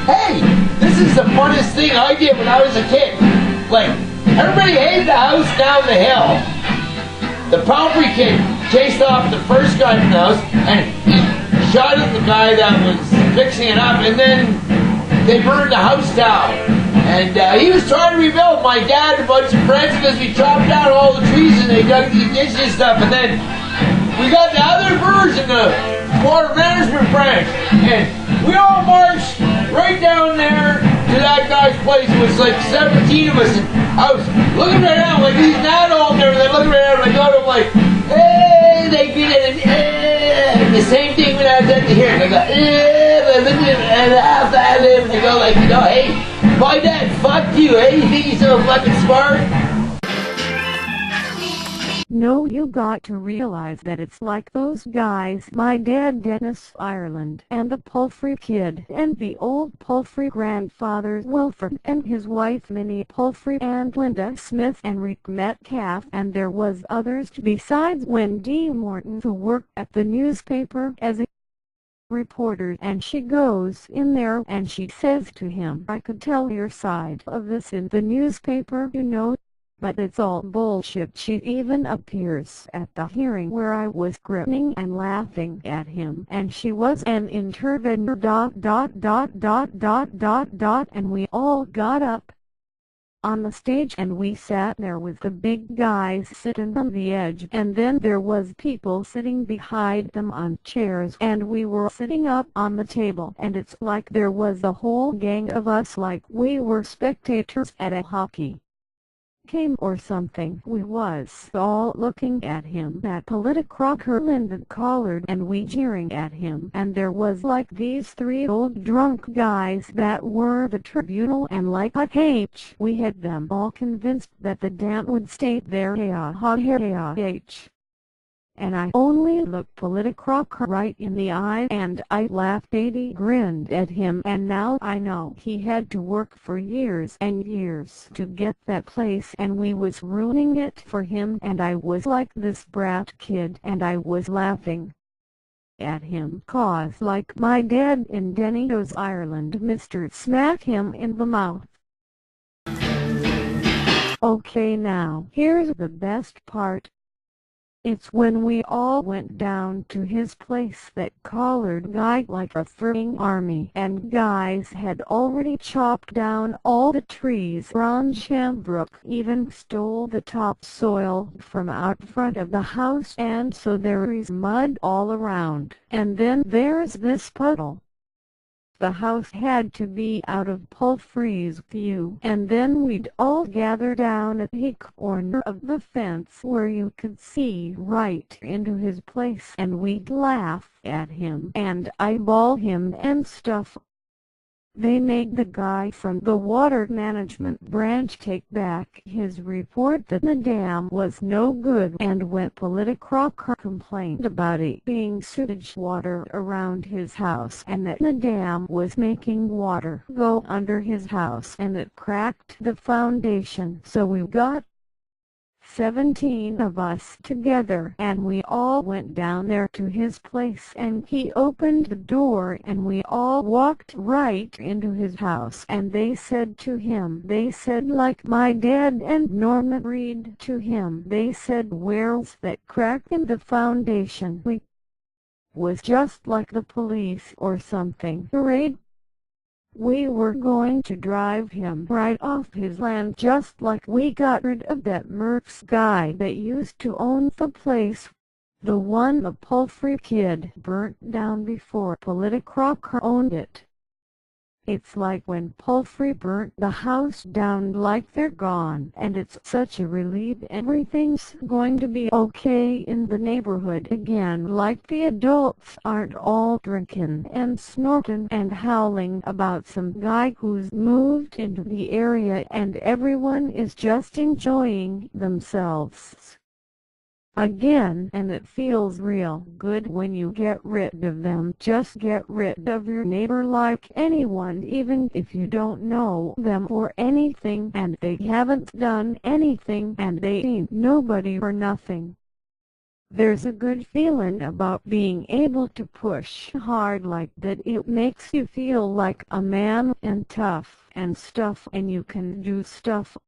Hey, this is the funnest thing I did when I was a kid. Like, everybody hated the house down the hill. The Palfrey kid chased off the first guy from the house and he shot at the guy that was fixing it up, and then they burned the house down. And he was trying to rebuild. My dad and a bunch of friends, because we chopped down all the trees and they dug the ditches and stuff. And then we got the other version, the water management branch, and we all marched right down there to that guy's place. It was like 17 of us, and I was looking right at him like he's not old and everything. Looking right at him, I got him like, hey, they get it, and the same thing when I was at the hearing. I go, and they go like, hey, my dad fucked you, hey, you think he's so fucking smart? No, you got to realize that it's like those guys, my dad Dennis Ireland, and the Palfrey kid, and the old Palfrey grandfather Wilford, and his wife Minnie Palfrey, and Linda Smith, and Rick Metcalf, and there was others besides Wendy Morton, who worked at the newspaper as a reporter, and she goes in there and she says to him, I could tell your side of this in the newspaper, you know. But it's all bullshit. She even appears at the hearing where I was grinning and laughing at him, and she was an intervener ... and we all got up on the stage and we sat there with the big guys sitting on the edge, and then there was people sitting behind them on chairs, and we were sitting up on the table, and it's like there was a whole gang of us like we were spectators at a hockey game or something. We was all looking at him, that politicrocker Lyndon Collard, and we cheering at him, and there was like these three old drunk guys that were the tribunal, and like a H, we had them all convinced that the dam would stay there, and I only looked politicrocker right in the eye, and I laughed. He grinned at him, and now I know he had to work for years and years to get that place, and we was ruining it for him, and I was like this brat kid, and I was laughing at him, 'cause like my dad in Denny's Ireland, Mr. Smack him in the mouth. Okay, now here's the best part. It's when we all went down to his place that Collard guy, like a frigging army and guys, had already chopped down all the trees. Ron Shambrook even stole the topsoil from out front of the house, and so there is mud all around, and then there's this puddle. The house had to be out of Palfrey's view, and then we'd all gather down at the corner of the fence where you could see right into his place, and we'd laugh at him and eyeball him and stuff. They made the guy from the water management branch take back his report that the dam was no good, and when politicrocker complained about it being sewage water around his house, and that the dam was making water go under his house, and it cracked the foundation. So we got 17 of us together, and we all went down there to his place, and he opened the door, and we all walked right into his house, and they said to him, they said like my dad and Norman Reed to him, they said, where's that crack in the foundation? We was just like the police or something. Parade. We were going to drive him right off his land, just like we got rid of that Merckx guy that used to own the place, the one the Palfrey kid burnt down before politicrocker owned it. It's like when Palfrey burnt the house down, like they're gone, and it's such a relief. Everything's going to be okay in the neighborhood again, like the adults aren't all drinking and snorting and howling about some guy who's moved into the area, and everyone is just enjoying themselves again, and it feels real good when you get rid of them. Just get rid of your neighbor like anyone, even if you don't know them or anything, and they haven't done anything, and they ain't nobody or nothing. There's a good feeling about being able to push hard like that. It makes you feel like a man and tough and stuff, and you can do stuff